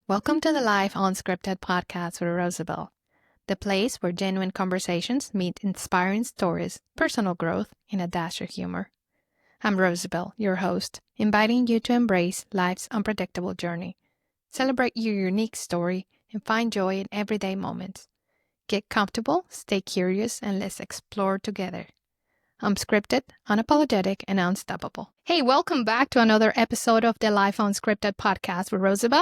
Welcome to the Life Unscripted podcast with Rosabe, the place where genuine conversations meet inspiring stories, personal growth, and a dash of humor. I'm Rosabe, your host, inviting you to embrace life's unpredictable journey, celebrate your unique story, and find joy in everyday moments. Get comfortable, stay curious, and let's explore together. Unscripted, unapologetic, and unstoppable. Hey, welcome back to another episode of the Life Unscripted podcast with Rosabe.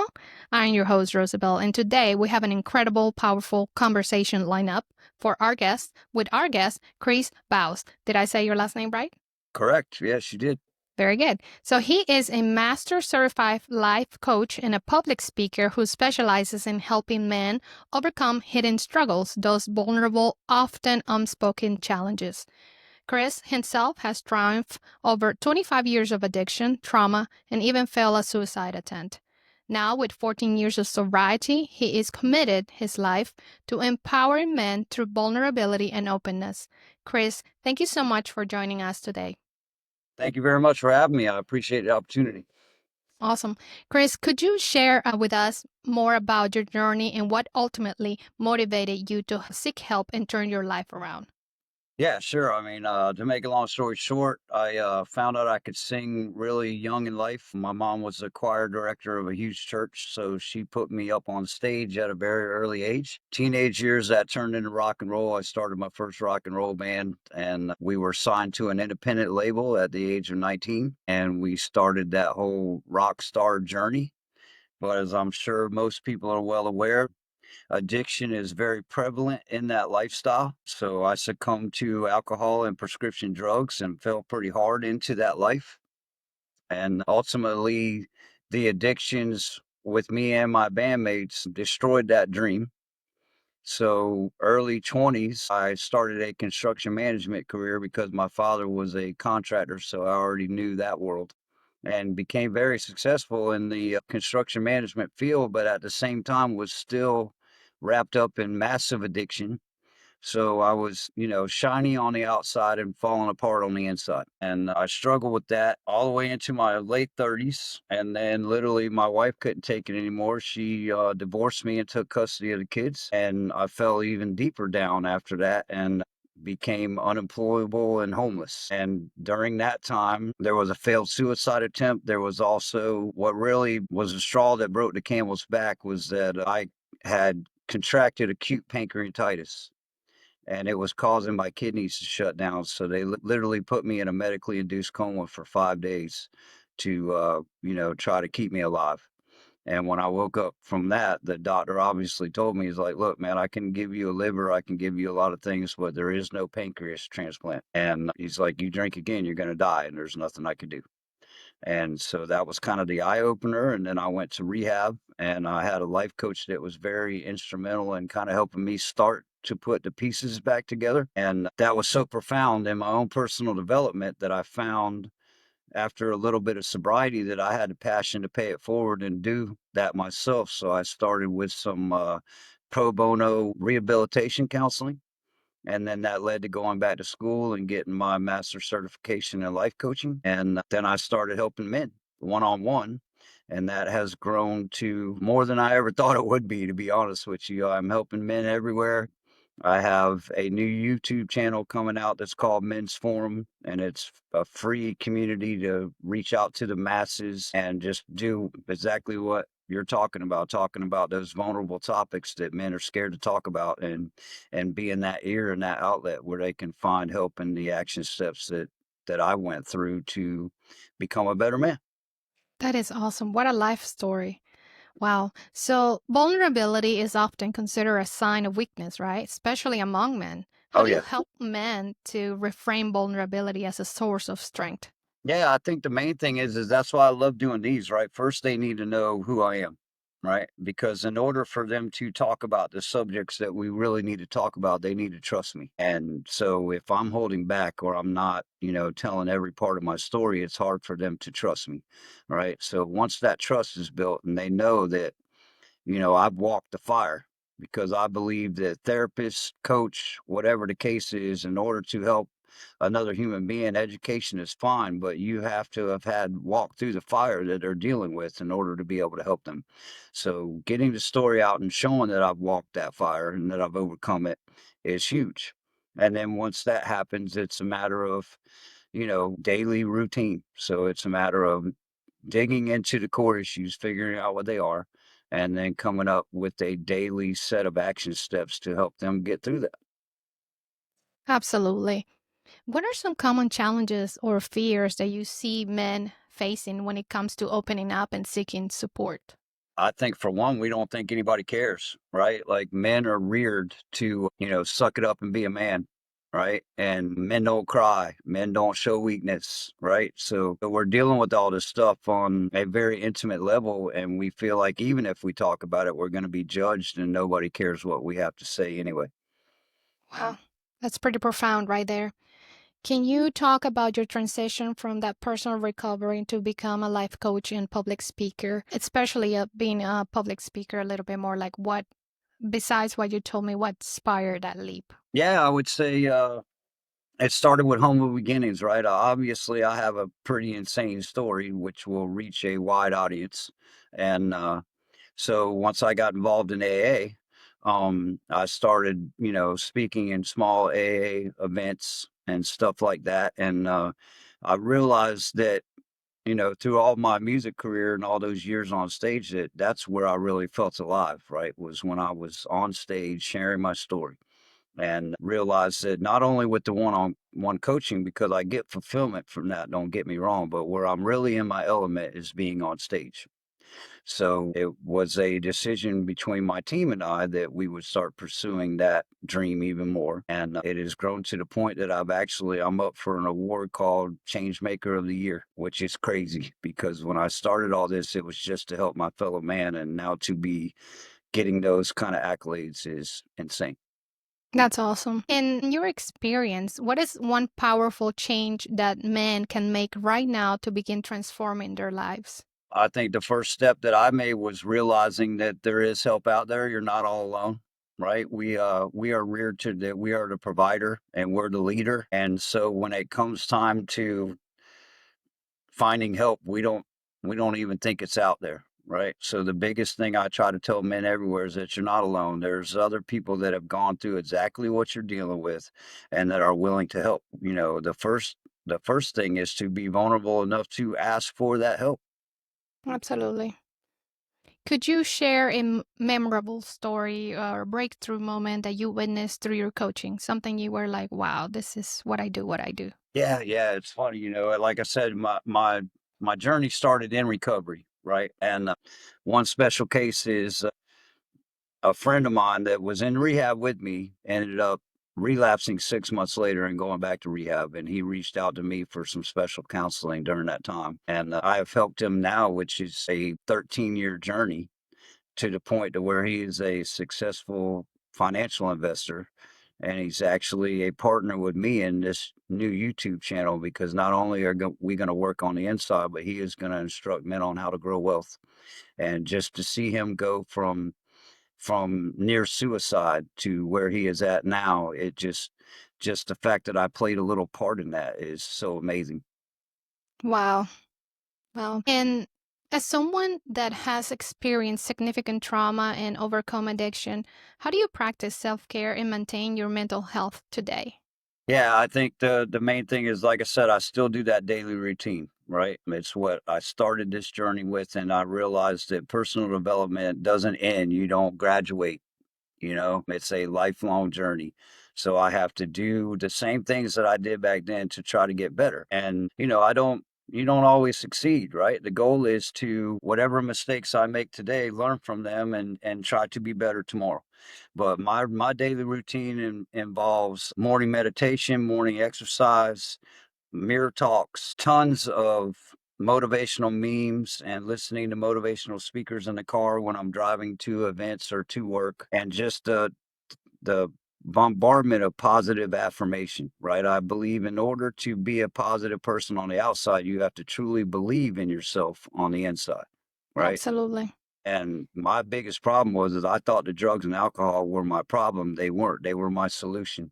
I'm your host, Rosabe, and today we have an incredible, powerful conversation lineup for our guest, Chris Baus. Did I say your last name right? Correct. Yes, you did. Very good. So he is a master certified life coach and a public speaker who specializes in helping men overcome hidden struggles, those vulnerable, often unspoken challenges. Chris himself has triumphed over 25 years of addiction, trauma, and even failed a suicide attempt. Now, with 14 years of sobriety, he is committed his life to empowering men through vulnerability and openness. Chris, thank you so much for joining us today. Thank you very much for having me. I appreciate the opportunity. Awesome. Chris, could you share with us more about your journey and what ultimately motivated you to seek help and turn your life around? Yeah, sure. To make a long story short, I found out I could sing really young in life. My mom was a choir director of a huge church, so she put me up on stage at a very early age. Teenage years, that turned into rock and roll. I started my first rock and roll band, and we were signed to an independent label at the age of 19, and we started that whole rock star journey. But as I'm sure most people are well aware, addiction is very prevalent in that lifestyle. So I succumbed to alcohol and prescription drugs and fell pretty hard into that life. And ultimately, the addictions with me and my bandmates destroyed that dream. So early 20s, I started a construction management career because my father was a contractor. So I already knew that world and became very successful in the construction management field, but at the same time was still wrapped up in massive addiction. So I was, shiny on the outside and falling apart on the inside. And I struggled with that all the way into my late 30s. And then literally my wife couldn't take it anymore. She divorced me and took custody of the kids. And I fell even deeper down after that and became unemployable and homeless. And during that time, there was a failed suicide attempt. There was also what really was the straw that broke the camel's back was that I had contracted acute pancreatitis and it was causing my kidneys to shut down. So they literally put me in a medically induced coma for 5 days to, try to keep me alive. And when I woke up from that, the doctor obviously told me, he's like, look, man, I can give you a liver, I can give you a lot of things, but there is no pancreas transplant. And he's like, you drink again, you're going to die, and there's nothing I can do. And so that was kind of the eye opener. And then I went to rehab and I had a life coach that was very instrumental in kind of helping me start to put the pieces back together. And that was so profound in my own personal development that I found after a little bit of sobriety that I had the passion to pay it forward and do that myself. So I started with some pro bono rehabilitation counseling. And then that led to going back to school and getting my master's certification in life coaching. And then I started helping men one on one. And that has grown to more than I ever thought it would be, to be honest with you. I'm helping men everywhere. I have a new YouTube channel coming out that's called Men's Forum, and it's a free community to reach out to the masses and just do exactly what you're talking about those vulnerable topics that men are scared to talk about, and being that ear and that outlet where they can find help in the action steps that I went through to become a better man. That is awesome. What a life story. Wow. So vulnerability is often considered a sign of weakness, right? Especially among men. How Oh do you yeah. help men to reframe vulnerability as a source of strength? Yeah, I think the main thing is that's why I love doing these, right? First, they need to know who I am, right? Because in order for them to talk about the subjects that we really need to talk about, they need to trust me. And so if I'm holding back or I'm not, telling every part of my story, it's hard for them to trust me, right? So once that trust is built and they know that, I've walked the fire because I believe that therapist, coach, whatever the case is, in order to help another human being. Education is fine, but you have to have had walked through the fire that they're dealing with in order to be able to help them. So getting the story out and showing that I've walked that fire and that I've overcome it is huge. And then once that happens, it's a matter of, daily routine. So it's a matter of digging into the core issues, figuring out what they are, and then coming up with a daily set of action steps to help them get through that. Absolutely. What are some common challenges or fears that you see men facing when it comes to opening up and seeking support? I think for one, we don't think anybody cares, right? Like men are reared to, suck it up and be a man, right? And men don't cry, men don't show weakness, right? So we're dealing with all this stuff on a very intimate level. And we feel like even if we talk about it, we're going to be judged and nobody cares what we have to say anyway. Wow, that's pretty profound right there. Can you talk about your transition from that personal recovery to become a life coach and public speaker, especially being a public speaker a little bit more like what, besides what you told me, what inspired that leap? Yeah, I would say it started with humble beginnings, right? Obviously, I have a pretty insane story which will reach a wide audience. And so once I got involved in AA, I started, speaking in small AA events and stuff like that. And I realized that, through all my music career and all those years on stage, that's where I really felt alive, right? Was when I was on stage sharing my story and realize that not only with the one-on-one coaching, because I get fulfillment from that, don't get me wrong, but where I'm really in my element is being on stage. So it was a decision between my team and I that we would start pursuing that dream even more. And it has grown to the point that I'm up for an award called Changemaker of the Year, which is crazy because when I started all this, it was just to help my fellow man. And now to be getting those kind of accolades is insane. That's awesome. In your experience, what is one powerful change that men can make right now to begin transforming their lives? I think the first step that I made was realizing that there is help out there. You're not all alone, right? We are reared to that we are the provider and we're the leader. And so when it comes time to finding help, we don't even think it's out there. Right. So the biggest thing I try to tell men everywhere is that you're not alone. There's other people that have gone through exactly what you're dealing with and that are willing to help. The first thing is to be vulnerable enough to ask for that help. Absolutely. Could you share a memorable story or breakthrough moment that you witnessed through your coaching? Something you were like, wow, this is what I do, what I do. Yeah, yeah, it's funny, like I said, my journey started in recovery, right? And one special case is a friend of mine that was in rehab with me ended up relapsing 6 months later and going back to rehab. And he reached out to me for some special counseling during that time. And I have helped him now, which is a 13-year journey to the point to where he is a successful financial investor and he's actually a partner with me in this new YouTube channel because not only we going to work on the inside, but he is going to instruct men on how to grow wealth. And just to see him go from near suicide to where he is at now, it just the fact that I played a little part in that is so amazing. Wow. Wow. And as someone that has experienced significant trauma and overcome addiction, how do you practice self care and maintain your mental health today? Yeah, I think the main thing is, like I said, I still do that daily routine, right? It's what I started this journey with, and I realized that personal development doesn't end. You don't graduate, it's a lifelong journey. So I have to do the same things that I did back then to try to get better. And, you don't always succeed, right? The goal is to whatever mistakes I make today, learn from them and try to be better tomorrow. But my daily routine involves morning meditation, morning exercise, mirror talks, tons of motivational memes and listening to motivational speakers in the car when I'm driving to events or to work and just the bombardment of positive affirmation, right? I believe in order to be a positive person on the outside, you have to truly believe in yourself on the inside, right? Absolutely. And my biggest problem was is I thought the drugs and alcohol were my problem. They weren't. They were my solution.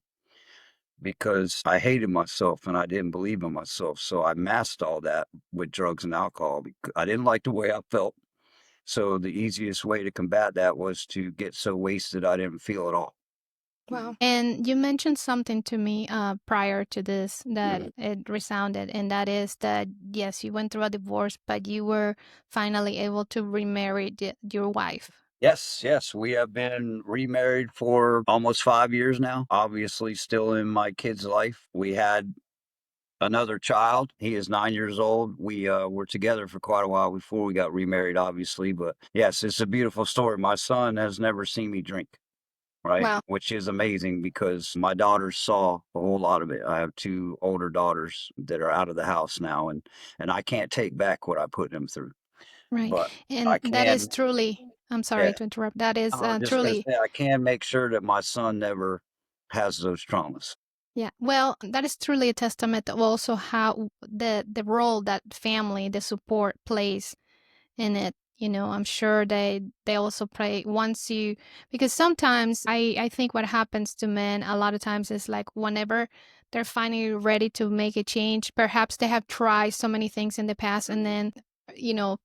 because I hated myself and I didn't believe in myself. So I masked all that with drugs and alcohol because I didn't like the way I felt. So the easiest way to combat that was to get so wasted I didn't feel at all. Wow. And you mentioned something to me prior to this that Mhm. it resounded, and that is that yes, you went through a divorce, but you were finally able to remarry your wife. Yes, yes, we have been remarried for almost 5 years now. Obviously, still in my kid's life. We had another child. He is 9 years old. We were together for quite a while before we got remarried, obviously. But yes, it's a beautiful story. My son has never seen me drink, right? Wow. Which is amazing because my daughters saw a whole lot of it. I have two older daughters that are out of the house now, and I can't take back what I put them through, Right. but And I that is can. truly, I'm Yeah, sorry to interrupt. That is I was just gonna truly, say I can make sure that my son never has those traumas. yeah. Well, that is truly a testament of also how the role that family, the support plays in it. I'm sure they also play once you, because sometimes I think what happens to men a lot of times is like whenever they're finally ready to make a change, perhaps they have tried so many things in the past, and Mhm. then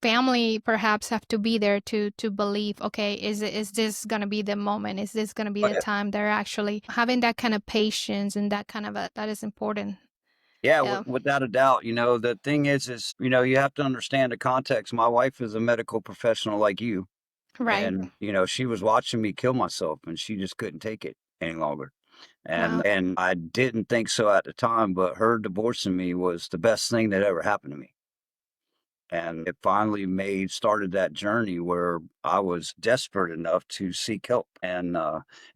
family perhaps have to be there to believe, okay, is this gonna be the moment, is this gonna be Oh, the yeah. time? They're actually having that kind of patience and that kind of that is important. Yeah, Yeah. without a doubt, the thing is, you have to understand the context. My wife is a medical professional like you, Right. and, she was watching me kill myself, and she just couldn't take it any longer. And Wow. and I didn't think so at the time, but her divorcing me was the best thing that ever happened to me. And it finally made started that journey where I was desperate enough to seek help, and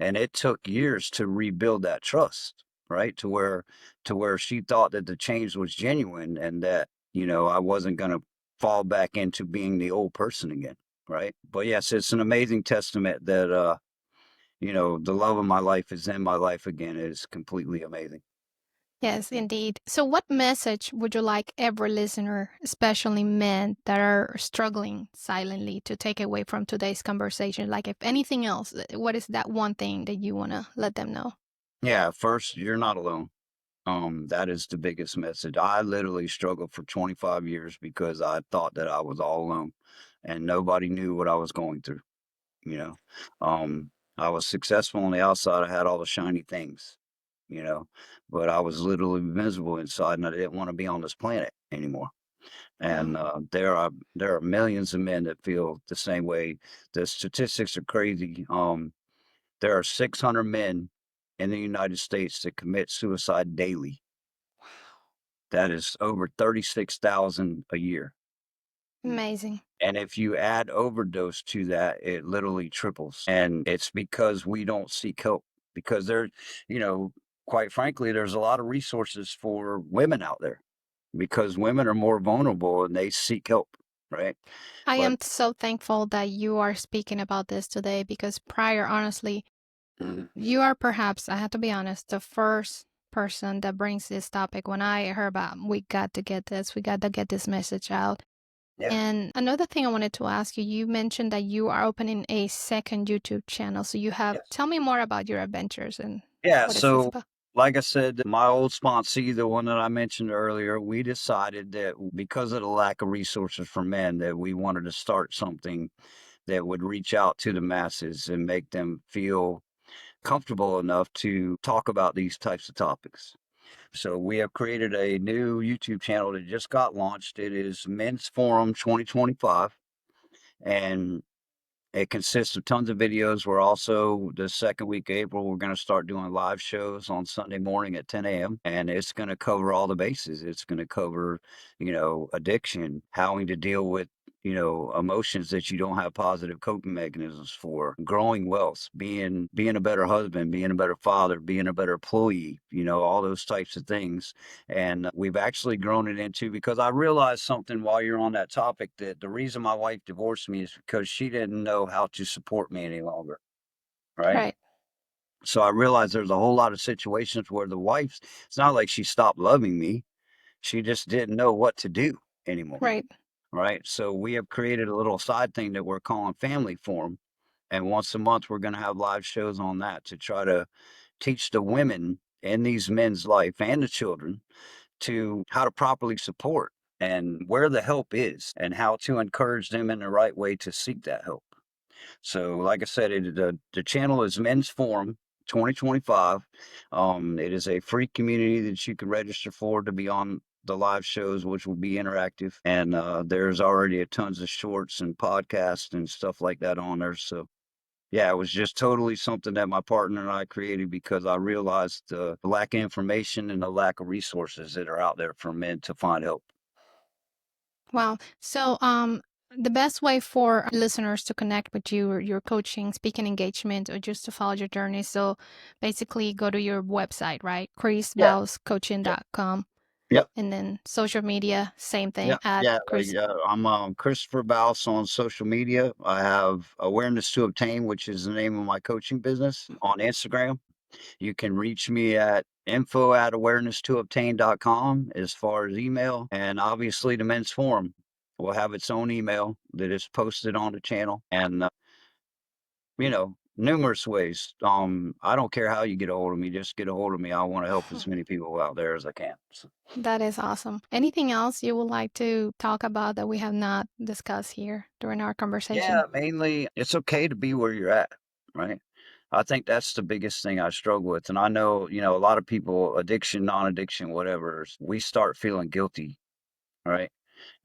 it took years to rebuild that trust, right? To where she thought that the change was genuine and that, I wasn't gonna fall back into being the old person again, right? But yes, it's an amazing testament that, the love of my life is in my life again is completely amazing. Yes, indeed. So, what message would you like every listener, especially men that are struggling silently, to take away from today's conversation? Like, if anything else, what is that one thing that you want to let them know? Yeah, first, you're not alone. That is the biggest message. I literally struggled for 25 years because I thought that I was all alone and nobody knew what I was going through, you know. I was successful on the outside. I had all the shiny things, you know, but I was literally miserable inside and I didn't want to be on this planet anymore. Wow. And there are millions of men that feel the same way. The statistics are crazy. There are 600 men in the United States that commit suicide daily. That is over 36,000 a year. Amazing. And if you add overdose to that, it literally triples. And it's because we don't seek help because you know, quite frankly, there's a lot of resources for women out there because women are more vulnerable and they seek help, right? I But am so thankful that you are speaking about this today because prior, honestly, Mhm. you are perhaps, I have to be honest, the first person that brings this topic. When I heard about, we got to get this message out. Yeah, And another thing I wanted to ask you, you mentioned that you are opening a second YouTube channel. So yes. tell me more about your adventures and Yeah, what is this so about? like I said, my old sponsee, the one that I mentioned earlier, we decided that because of the lack of resources for men, that we wanted to start something that would reach out to the masses and make them feel comfortable enough to talk about these types of topics. So we have created a new YouTube channel that just got launched. It is Men's Forum 2025. And it consists of tons of videos. We're also the second week of April, we're going to start doing live shows on Sunday morning at 10 a.m. And it's going to cover all the bases. It's going to cover, addiction, how to deal with, emotions that you don't have positive coping mechanisms for, growing wealth, being a better husband, being a better father, being a better employee, all those types of things. And we've actually grown it into because I realized something while you're on that topic that the reason my wife divorced me is because she didn't know how to support me any longer. Right. Right, So I realized there's a whole lot of situations where it's not like she stopped loving me. She just didn't know what to do anymore. right. Right. So we have created a little side thing that we're calling Family Forum. And once a month, we're going to have live shows on that to try to teach the women in these men's life and the children to how to properly support and where the help is and how to encourage them in the right way to seek that help. So, like I said, the channel is Men's Forum 2025. It is a free community that you can register for to be on the live shows, which will be interactive. And there's already a tons of shorts and podcasts and stuff like that on there. So, yeah, it was just totally something that my partner and I created because I realized the lack of information and the lack of resources that are out there for men to find help. Wow. So, the best way for listeners to connect with you or your coaching, speaking engagement, or just to follow your journey. So, basically, go to your website, right? Yeah. Yep. chrisbauscoaching.com. Yep. And then social media, same thing Yeah, at yeah, Chris. I'm Christopher Baus on social media. I have Awareness to Obtain, which is the name of my coaching business on Instagram. You can reach me at info@awareness2obtain.com as far as email. And obviously, the men's forum will have its own email that is posted on the channel. And, numerous ways. I don't care how you get a hold of me, just get a hold of me. I want to help as many people out there as I can. So. That is awesome. Anything else you would like to talk about that we have not discussed here during our Yeah, conversation? mainly it's okay to be where you're at, right? I think that's the biggest thing I struggle with. And I know, a lot of people, addiction, non-addiction, whatever, we start feeling guilty, right?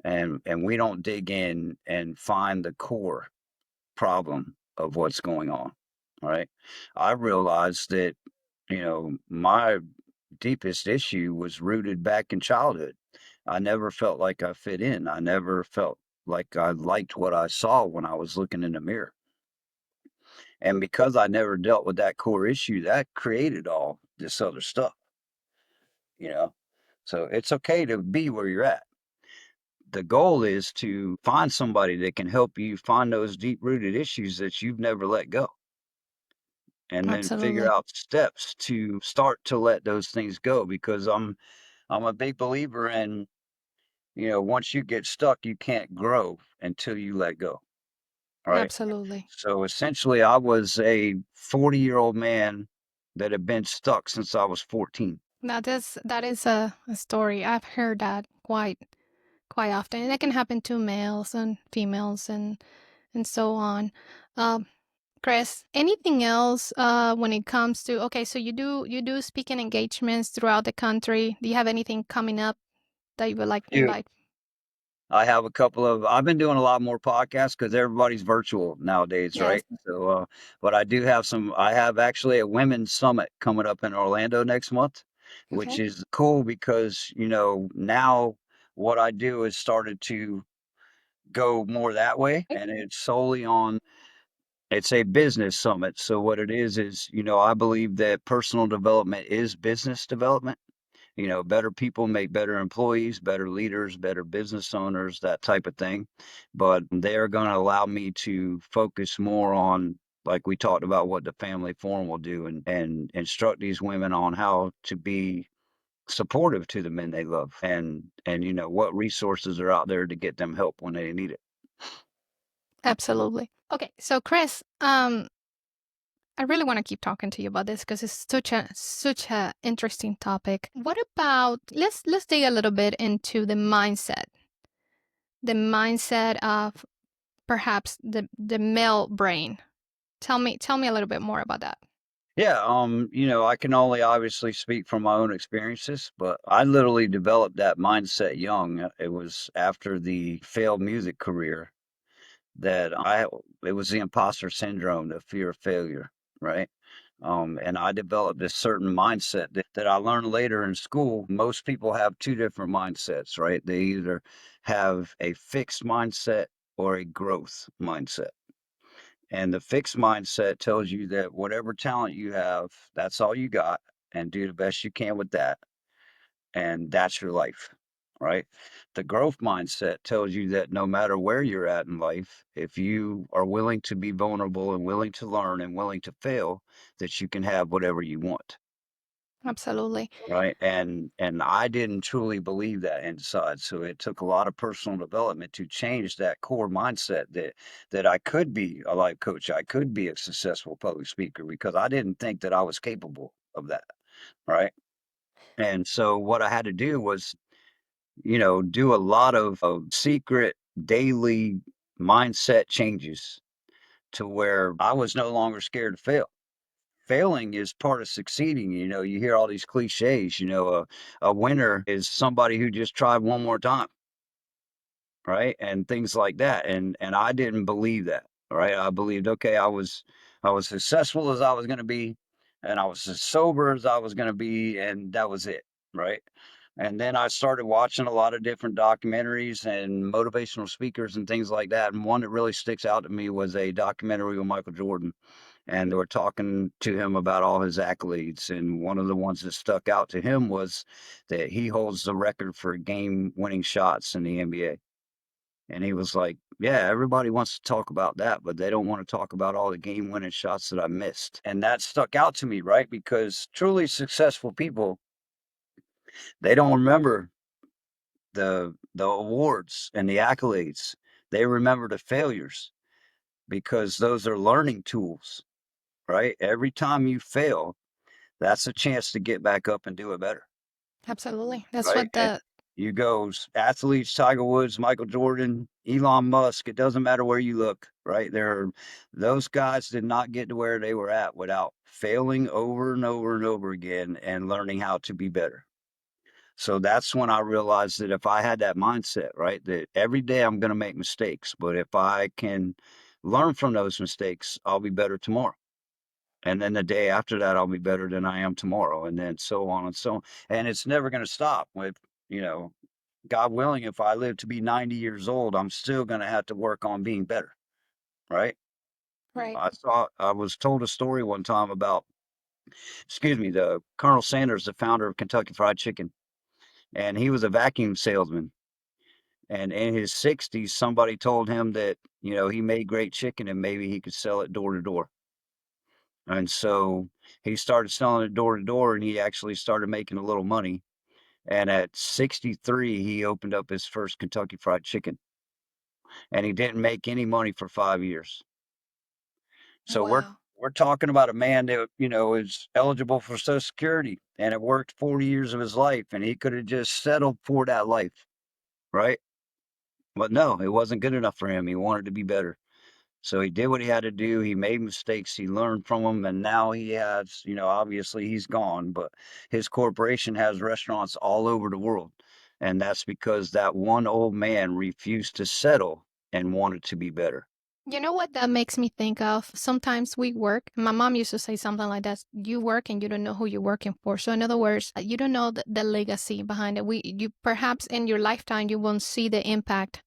And we don't dig in and find the core problem of what's going on, right? I realized that, my deepest issue was rooted back in childhood. I never felt like I fit in. I never felt like I liked what I saw when I was looking in the mirror. And because I never dealt with that core issue, that created all this other stuff, you know? So it's okay to be where you're at. The goal is to find somebody that can help you find those deep rooted issues that you've never let go and then figure Absolutely. out steps to start to let those things go because I'm a big believer in, once you get stuck, you can't grow until you let go. Right. Absolutely. So essentially, I was a 40-year-old man that had been stuck since I was 14. That is a story. I've heard that quite often. And that can happen to males and females and so on. Um, Chris, anything else when it comes to okay, so you do speaking engagements throughout the country. Do you have anything coming up that you would like to Dude, invite? I have I've been doing a lot more podcasts because everybody's virtual nowadays, Yes. right? So, but I have actually a women's summit coming up in Orlando next month, which Okay. is cool because, now what I do is started to go more that way. And it's solely on It's a business summit. So what it is, I believe that personal development is business development. Better people make better employees, better leaders, better business owners, that type of thing. But they're going to allow me to focus more on, like we talked about, what the family forum will do and instruct these women on how to be supportive to the men they love and what resources are out there to get them help when they need it. Absolutely. Okay, so Chris, I really want to keep talking to you about this because it's such a interesting topic. What about let's dig a little bit into the mindset of perhaps the male brain. Tell me a little bit more about that. Yeah, I can only obviously speak from my own experiences, but I literally developed that mindset young. It was after the failed music career that it was the imposter syndrome, the fear of failure, right? And I developed this certain mindset that I learned later in school. Most people have two different mindsets, right? They either have a fixed mindset or a growth mindset. And the fixed mindset tells you that whatever talent you have, that's all you got, and do the best you can with that. And that's your life, right? The growth mindset tells you that no matter where you're at in life, if you are willing to be vulnerable and willing to learn and willing to fail, that you can have whatever you want. Absolutely. Right. And I didn't truly believe that inside. So it took a lot of personal development to change that core mindset that I could be a life coach. I could be a successful public speaker because I didn't think that I was capable of that. right? And so what I had to do was, do a lot of secret daily mindset changes to where I was no longer scared to fail. Failing is part of succeeding. You hear all these cliches, a winner is somebody who just tried one more time, right? And things like that. And I didn't believe that, right? I believed, okay, I was successful as I was going to be, and I was as sober as I was going to be, and that was it, right? And then I started watching a lot of different documentaries and motivational speakers and things like that. And one that really sticks out to me was a documentary with Michael Jordan, and they were talking to him about all his accolades. And one of the ones that stuck out to him was that he holds the record for game winning shots in the NBA. And he was like, yeah, everybody wants to talk about that, but they don't want to talk about all the game winning shots that I missed. And that stuck out to me, right? Because truly successful people, they don't remember the awards and the accolades. They remember the failures because those are learning tools, right? Every time you fail, that's a chance to get back up and do it better, Absolutely. That's right? what And the you go athletes, Tiger Woods, Michael Jordan, Elon Musk, it doesn't matter where you look, right? Those guys did not get to where they were at without failing over and over and over again and learning how to be better. So that's when I realized that if I had that mindset, right, that every day I'm going to make mistakes, but if I can learn from those mistakes, I'll be better tomorrow. And then the day after that, I'll be better than I am tomorrow. And then so on and so on. And it's never going to stop with, you know, God willing, if I live to be 90 years old, I'm still going to have to work on being better. Right. right. I was told a story one time about, excuse me, the Colonel Sanders, the founder of Kentucky Fried Chicken, and he was a vacuum salesman. And in his 60s, somebody told him that, he made great chicken and maybe he could sell it door to door. And so he started selling it door to door and he actually started making a little money. And at 63, he opened up his first Kentucky Fried Chicken and he didn't make any money for 5 years. So Wow. we're talking about a man that, is eligible for Social Security and it worked 40 years of his life and he could have just settled for that life, right? But no, it wasn't good enough for him. He wanted to be better. So he did what he had to do. He made mistakes. He learned from them. And now he has, obviously he's gone, but his corporation has restaurants all over the world. And that's because that one old man refused to settle and wanted to be better. You know what that makes me think of? Sometimes we work. My mom used to say something like that. You work and you don't know who you're working for. So in other words, you don't know the legacy behind it. You perhaps in your lifetime you won't see the impact,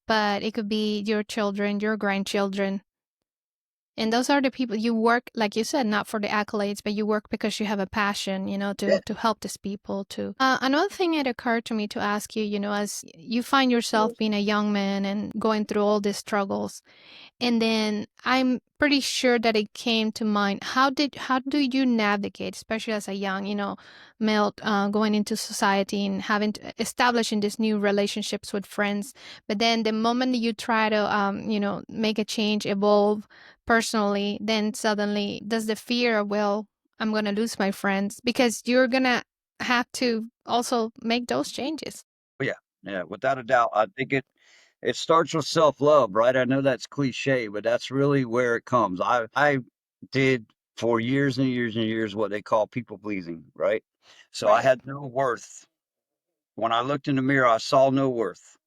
but it could be your children, your grandchildren. And those are the people you work, like you said, not for the accolades, but you work because you have a passion, Yeah. to help these people. To another thing it occurred to me to ask you, as you find yourself being a young man and going through all these struggles, and then I'm pretty sure that it came to mind. How do you navigate, especially as a young, male, going into society and having to establishing these new relationships with friends? But then the moment that you try to, make a change, evolve personally, then suddenly does the fear of, well, I'm gonna lose my friends because you're gonna have to also make those changes. Oh, yeah. Yeah. Without a doubt. I think it starts with self-love, right? I know that's cliche, but that's really where it comes. I did for years and years and years what they call people pleasing, right? So I Right. had no worth. When I looked in the mirror, I saw no worth.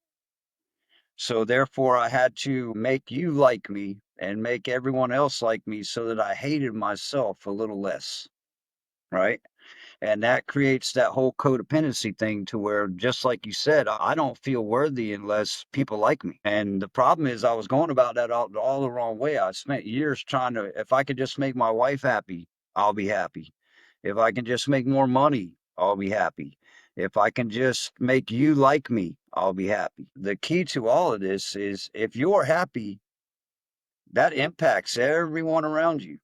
So therefore, I had to make you like me and make everyone else like me so that I hated myself a little less, right? And that creates that whole codependency thing to where, just like you said, I don't feel worthy unless people like me. And the problem is, I was going about that all the wrong way. I spent years trying to, if I could just make my wife happy, I'll be happy. If I can just make more money, I'll be happy. If I can just make you like me, I'll be happy. The key to all of this is if you're happy, that impacts everyone around you.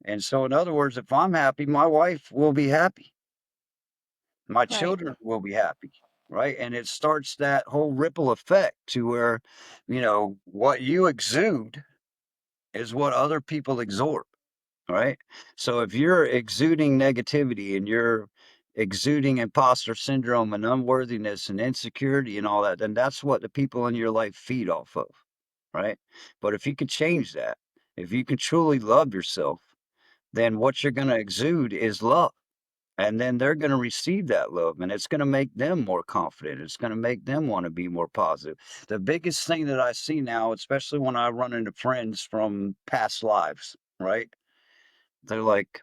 And so, in other words, if I'm happy, my wife will be happy. My Right. children will be happy, right? And it starts that whole ripple effect to where, what you exude is what other people absorb, right? So if you're exuding negativity and you're exuding imposter syndrome and unworthiness and insecurity and all that, then that's what the people in your life feed off of, right? But if you can change that, if you can truly love yourself, then what you're going to exude is love. And then they're going to receive that love and it's going to make them more confident. It's going to make them want to be more positive. The biggest thing that I see now, especially when I run into friends from past lives, right? They're like,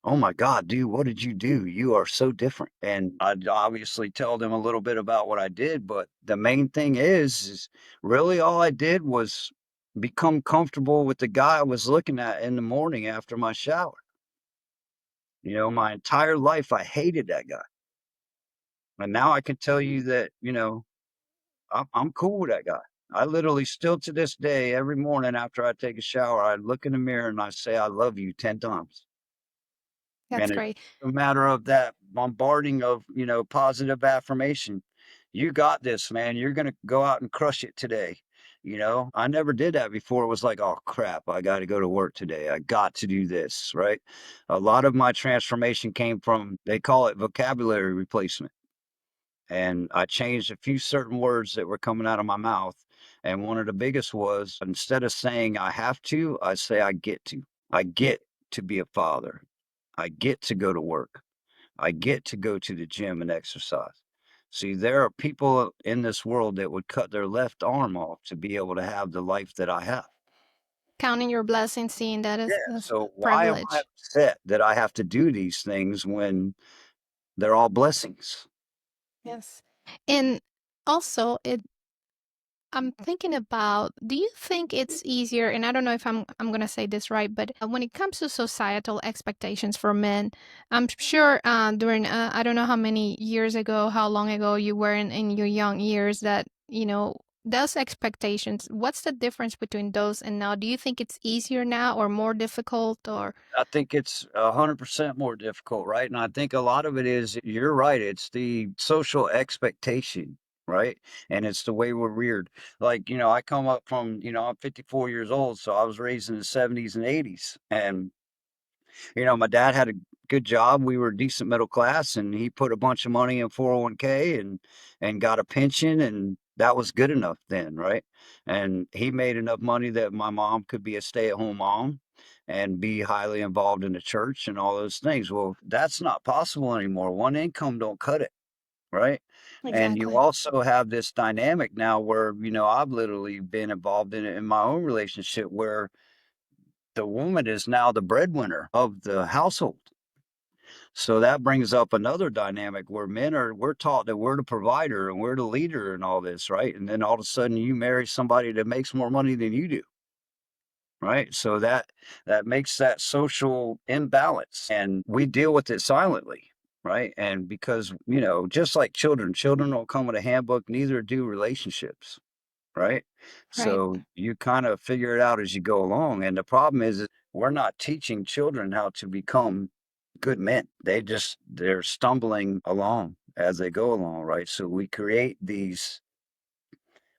"Oh my God, dude, what did you do? You are so different." And I'd obviously tell them a little bit about what I did, but the main thing is really all I did was become comfortable with the guy I was looking at in the morning after my shower. My entire life I hated that guy. And now I can tell you that, I'm cool with that guy. I literally still to this day, every morning after I take a shower, I look in the mirror and I say, I love you 10 times. That's And it's great. a matter of that bombarding of, positive affirmation. You got this, man. You're going to go out and crush it today. I never did that before. It was like, oh crap, I got to go to work today. I got to do this, right? A lot of my transformation came from, they call it vocabulary replacement. And I changed a few certain words that were coming out of my mouth. And one of the biggest was instead of saying I have to, I say I get to. I get to be a father. I get to go to work. I get to go to the gym and exercise. See, there are people in this world that would cut their left arm off to be able to have the life that I have. Counting your blessings, seeing that Yeah. as So why am I privilege. upset that I have to do these things when they're all blessings? Yes. And also, I'm thinking about, do you think it's easier, and I don't know if I'm going to say this right, but when it comes to societal expectations for men, I'm sure during I don't know how many years ago, how long ago you were in your young years that, those expectations, what's the difference between those and now? Do you think it's easier now or more difficult or I think it's 100% more difficult, right? And I think a lot of it is you're right. It's the social expectation, right? And it's the way we're reared. Like, I come up from, I'm 54 years old, so I was raised in the 70s and 80s. And my dad had a good job. We were decent middle class, and he put a bunch of money in 401k and got a pension, and that was good enough then, right? And he made enough money that my mom could be a stay-at-home mom and be highly involved in the church and all those things. Well, that's not possible anymore. One income don't cut it, right? And you exactly? also have this dynamic now where, I've literally been involved in it in my own relationship where the woman is now the breadwinner of the household. So that brings up another dynamic where we're taught that we're the provider and we're the leader and all this, right? And then all of a sudden you marry somebody that makes more money than you do, right? So that makes that social imbalance and we deal with it silently, right? And because, just like children don't come with a handbook, neither do relationships, right? Right. So you kind of figure it out as you go along. And the problem is we're not teaching children how to become good men. They're stumbling along as they go along, right? So we create these,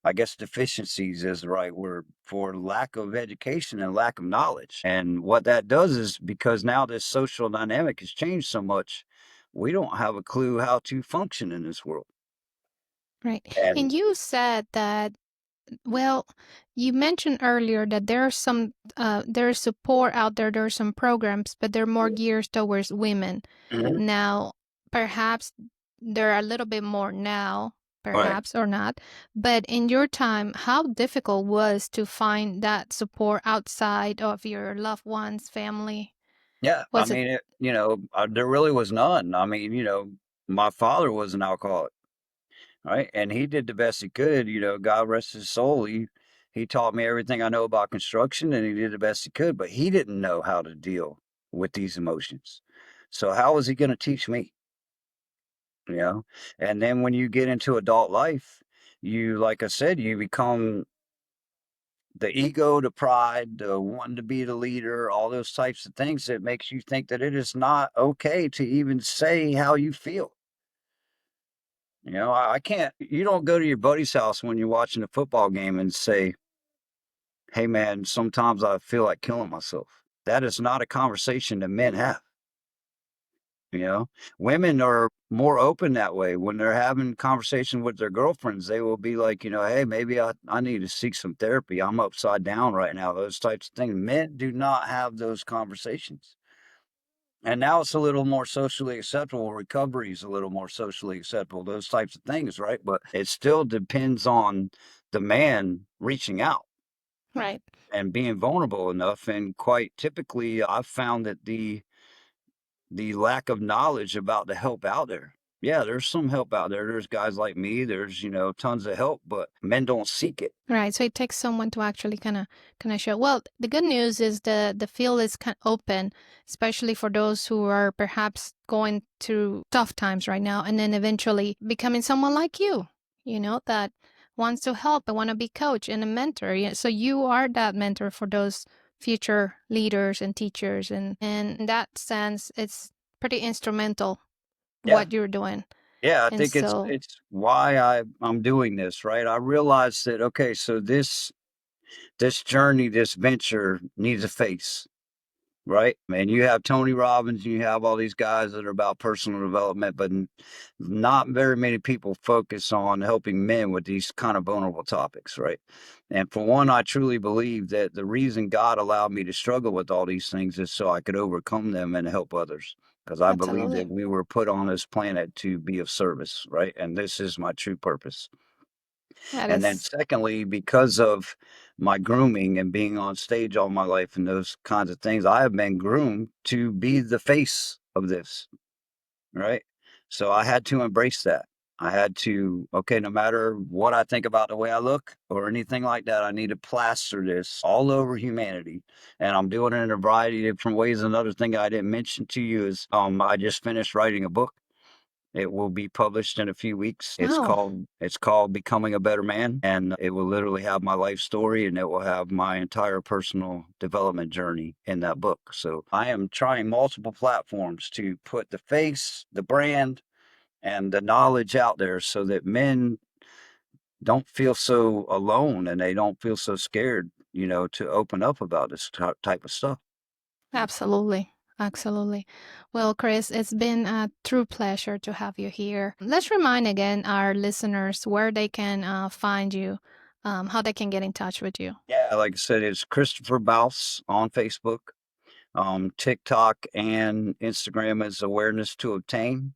I guess, deficiencies is the right word for lack of education and lack of knowledge. And what that does is because now this social dynamic has changed so much, we don't have a clue how to function in this world. Right. And And you said that, well, you mentioned earlier that there's support out there, there are some programs, but they're more geared towards women. Mhm. Now, perhaps there are a little bit more now, Right. perhaps or not. But in your time, how difficult was to find that support outside of your loved ones, family? Yeah, I Was it mean, there really was none. I mean, my father was an alcoholic, right? And he did the best he could. God rest his soul. He taught me everything I know about construction, and he did the best he could. But he didn't know how to deal with these emotions. So how was he going to teach me? You know. And then when you get into adult life, like I said, you become the ego, the pride, the wanting to be the leader, all those types of things that makes you think that it is not okay to even say how you feel. I can't, you don't go to your buddy's house when you're watching a football game and say, hey man, sometimes I feel like killing myself. That is not a conversation that men have. You know, women are more open that way. When they're having conversation with their girlfriends, they will be like, hey, maybe I need to seek some therapy. I'm upside down right now. Those types of things. Men do not have those conversations. And now it's a little more socially acceptable. Recovery is a little more socially acceptable, those types of things, right? But it still depends on the man reaching out Right. and being vulnerable enough. And quite typically, I've found that the lack of knowledge about the help out there. Yeah, there's some help out there. There's guys like me. There's, tons of help, but men don't seek it. Right. So it takes someone to actually kind of show. Well, the good news is the field is kind of open, especially for those who are perhaps going through tough times right now, and then eventually becoming someone like you, that wants to help and want to be coach and a mentor. Yeah. So you are that mentor for those future leaders and teachers, and in that sense, it's pretty instrumental Yeah. what you're doing. Yeah, I And think it's so, it's why I'm doing this, right? I realized that okay, so this journey, this venture needs a face. Right? Man, you have Tony Robbins, you have all these guys that are about personal development, but not very many people focus on helping men with these kind of vulnerable topics, right? And for one, I truly believe that the reason God allowed me to struggle with all these things is so I could overcome them and help others. Because I believe absolutely. that we were put on this planet to be of service, right? And this is my true purpose. That And then is secondly, because of my grooming and being on stage all my life and those kinds of things, I have been groomed to be the face of this, right? So I had to embrace that. I had to, okay, no matter what I think about the way I look or anything like that, I need to plaster this all over humanity. And I'm doing it in a variety of different ways. Another thing I didn't mention to you is I just finished writing a book. It will be published in a few weeks. oh. It's called Becoming a Better Man, and it will literally have my life story and it will have my entire personal development journey in that book. So I am trying multiple platforms to put the face, the brand, and the knowledge out there so that men don't feel so alone and they don't feel so scared, to open up about this type of stuff. Absolutely. Absolutely. Well, Chris, it's been a true pleasure to have you here. Let's remind again our listeners where they can find you, how they can get in touch with you. Yeah, like I said, it's Christopher Baus on Facebook. TikTok and Instagram is Awareness to Obtain.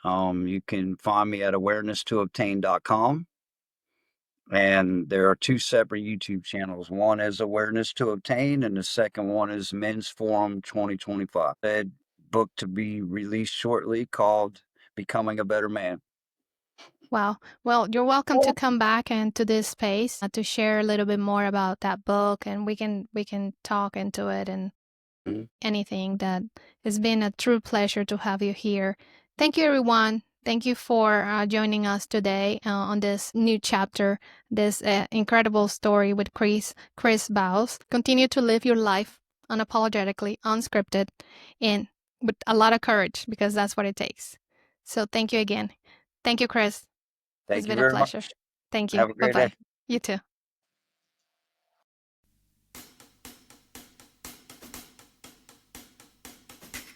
You can find me at awareness2obtain.com. And there are two separate YouTube channels. One is Awareness to Obtain, and the second one is Men's Forum 2025. A book to be released shortly called Becoming a Better Man. Wow. Well, you're welcome to come back and to this space to share a little bit more about that book, and we can talk into it and Mhm. anything. That it's been a true pleasure to have you here. Thank you, everyone. Thank you for joining us today on this new chapter, this incredible story with Chris Baus. Continue to live your life unapologetically, unscripted, and with a lot of courage because that's what it takes. So thank you again. Thank you, Chris. It's Thank you been a very pleasure. much. Thank you. Have a Bye great day. bye. You too.